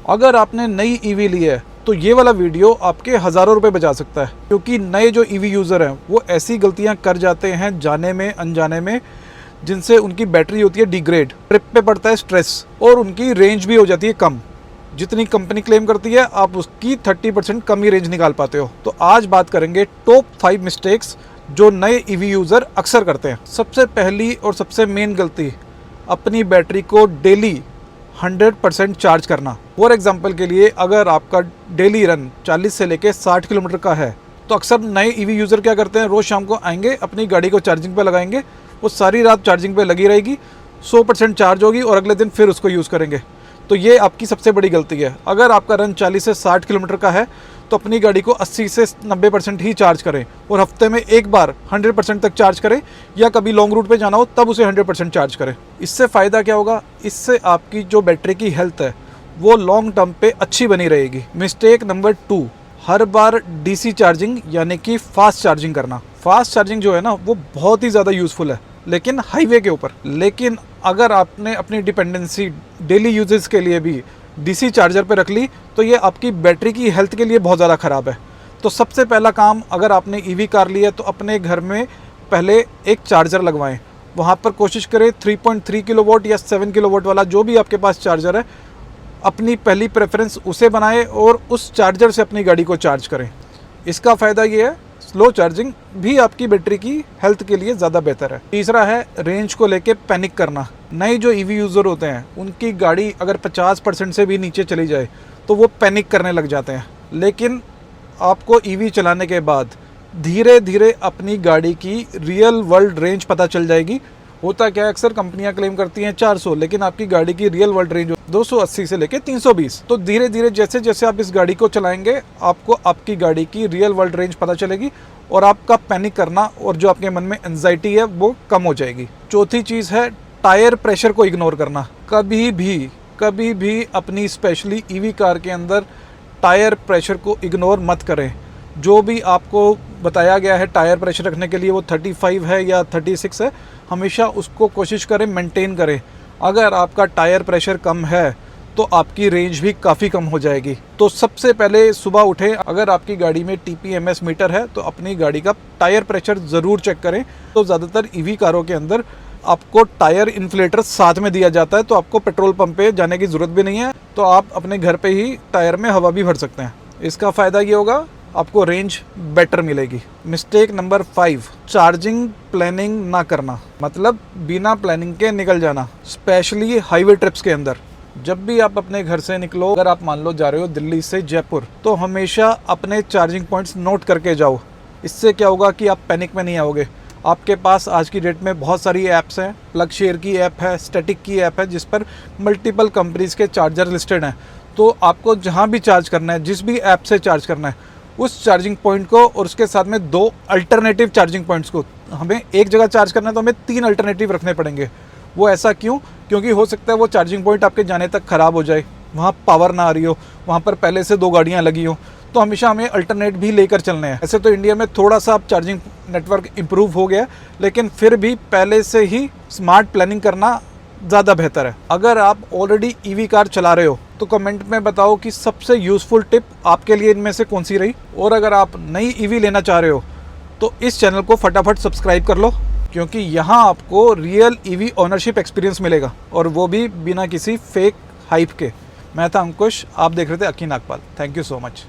अगर आपने नई ईवी ली है तो ये वाला वीडियो आपके हज़ारों रुपए बचा सकता है, क्योंकि नए जो ईवी यूज़र हैं वो ऐसी गलतियां कर जाते हैं जाने में अनजाने में, जिनसे उनकी बैटरी होती है डिग्रेड, ट्रिप पे पड़ता है स्ट्रेस और उनकी रेंज भी हो जाती है कम। जितनी कंपनी क्लेम करती है आप उसकी 30% कम ही रेंज निकाल पाते हो। तो आज बात करेंगे टॉप 5 मिस्टेक्स जो नए ईवी यूज़र अक्सर करते हैं। सबसे पहली और सबसे मेन गलती, अपनी बैटरी को डेली 100% चार्ज करना। फॉर एग्जांपल के लिए अगर आपका डेली रन 40 से लेके 60 किलोमीटर का है तो अक्सर नए ईवी यूज़र क्या करते हैं, रोज़ शाम को आएंगे, अपनी गाड़ी को चार्जिंग पे लगाएंगे, वो सारी रात चार्जिंग पे लगी रहेगी, 100% चार्ज होगी और अगले दिन फिर उसको यूज़ करेंगे। तो ये आपकी सबसे बड़ी गलती है। अगर आपका रन 40 से 60 किलोमीटर का है तो अपनी गाड़ी को 80 से 90% ही चार्ज करें और हफ्ते में एक बार 100% तक चार्ज करें, या कभी लॉन्ग रूट पे जाना हो तब उसे 100% चार्ज करें। इससे फ़ायदा क्या होगा, इससे आपकी जो बैटरी की हेल्थ है वो लॉन्ग टर्म पे अच्छी बनी रहेगी। मिस्टेक नंबर 2, हर बार डीसी चार्जिंग यानी कि फास्ट चार्जिंग करना। फास्ट चार्जिंग जो है ना वो बहुत ही ज़्यादा यूज़फुल है, लेकिन हाईवे के ऊपर। लेकिन अगर आपने अपनी डिपेंडेंसी डेली यूजेस के लिए भी डीसी चार्जर पे रख ली तो ये आपकी बैटरी की हेल्थ के लिए बहुत ज़्यादा ख़राब है। तो सबसे पहला काम, अगर आपने ईवी कार ली है तो अपने घर में पहले एक चार्जर लगवाएं। वहाँ पर कोशिश करें 3.3 किलोवाट या 7 किलोवाट वाला जो भी आपके पास चार्जर है, अपनी पहली प्रेफरेंस उसे बनाएं और उस चार्जर से अपनी गाड़ी को चार्ज करें। इसका फ़ायदा ये है, स्लो चार्जिंग भी आपकी बैटरी की हेल्थ के लिए ज़्यादा बेहतर है। तीसरा है रेंज को लेके पैनिक करना। नए जो ईवी यूज़र होते हैं उनकी गाड़ी अगर 50% से भी नीचे चली जाए तो वो पैनिक करने लग जाते हैं। लेकिन आपको ईवी चलाने के बाद धीरे धीरे अपनी गाड़ी की रियल वर्ल्ड रेंज पता चल जाएगी। होता क्या है, अक्सर कंपनियां क्लेम करती हैं 400, लेकिन आपकी गाड़ी की रियल वर्ल्ड रेंज 280 से लेके 320। तो धीरे धीरे जैसे जैसे आप इस गाड़ी को चलाएंगे आपको आपकी गाड़ी की रियल वर्ल्ड रेंज पता चलेगी और आपका पैनिक करना और जो आपके मन में एंजाइटी है वो कम हो जाएगी। चौथी चीज़ है टायर प्रेशर को इग्नोर करना। कभी भी अपनी स्पेशली ईवी कार के अंदर टायर प्रेशर को इग्नोर मत करें। जो भी आपको बताया गया है टायर प्रेशर रखने के लिए, वो 35 है या 36 है, हमेशा उसको कोशिश करें मेंटेन करें। अगर आपका टायर प्रेशर कम है तो आपकी रेंज भी काफ़ी कम हो जाएगी। तो सबसे पहले सुबह उठें, अगर आपकी गाड़ी में TPMS मीटर है तो अपनी गाड़ी का टायर प्रेशर ज़रूर चेक करें। तो ज़्यादातर ईवी कारों के अंदर आपको टायर इन्फ्लेटर साथ में दिया जाता है, तो आपको पेट्रोल पंप पे जाने की ज़रूरत भी नहीं है, तो आप अपने घर पे ही टायर में हवा भी भर सकते हैं। इसका फ़ायदा ये होगा, आपको रेंज बेटर मिलेगी। मिस्टेक नंबर 5, चार्जिंग प्लानिंग ना करना, मतलब बिना प्लानिंग के निकल जाना, स्पेशली हाईवे ट्रिप्स के अंदर। जब भी आप अपने घर से निकलो, अगर आप मान लो जा रहे हो दिल्ली से जयपुर, तो हमेशा अपने चार्जिंग पॉइंट्स नोट करके जाओ। इससे क्या होगा कि आप पैनिक में नहीं आओगे। आपके पास आज की डेट में बहुत सारी ऐप्स हैं, प्लग शेयर की ऐप है, स्टैटिक की ऐप है, जिस पर मल्टीपल कंपनीज़ के चार्जर लिस्टेड हैं। तो आपको जहाँ भी चार्ज करना है, जिस भी ऐप से चार्ज करना है, उस चार्जिंग पॉइंट को और उसके साथ में 2 अल्टरनेटिव चार्जिंग पॉइंट्स को, हमें एक जगह चार्ज करना है तो हमें 3 अल्टरनेटिव रखने पड़ेंगे। वो ऐसा क्यों? क्योंकि हो सकता है वो चार्जिंग पॉइंट आपके जाने तक ख़राब हो जाए, वहाँ पावर ना आ रही हो, वहाँ पर पहले से 2 गाड़ियाँ लगी हो, तो हमेशा हमें अल्टरनेट भी लेकर चलने हैं। ऐसे तो इंडिया में थोड़ा सा चार्जिंग नेटवर्क इम्प्रूव हो गया, लेकिन फिर भी पहले से ही स्मार्ट प्लानिंग करना ज़्यादा बेहतर है। अगर आप ऑलरेडी ईवी कार चला रहे हो तो कमेंट में बताओ कि सबसे यूज़फुल टिप आपके लिए इनमें से कौन सी रही। और अगर आप नई ईवी लेना चाह रहे हो तो इस चैनल को फटाफट सब्सक्राइब कर लो, क्योंकि यहाँ आपको रियल ईवी ओनरशिप एक्सपीरियंस मिलेगा, और वो भी बिना किसी फेक हाइप के। मैं था अंकुश, आप देख रहे थे Akki Nagpal. Thank you so much.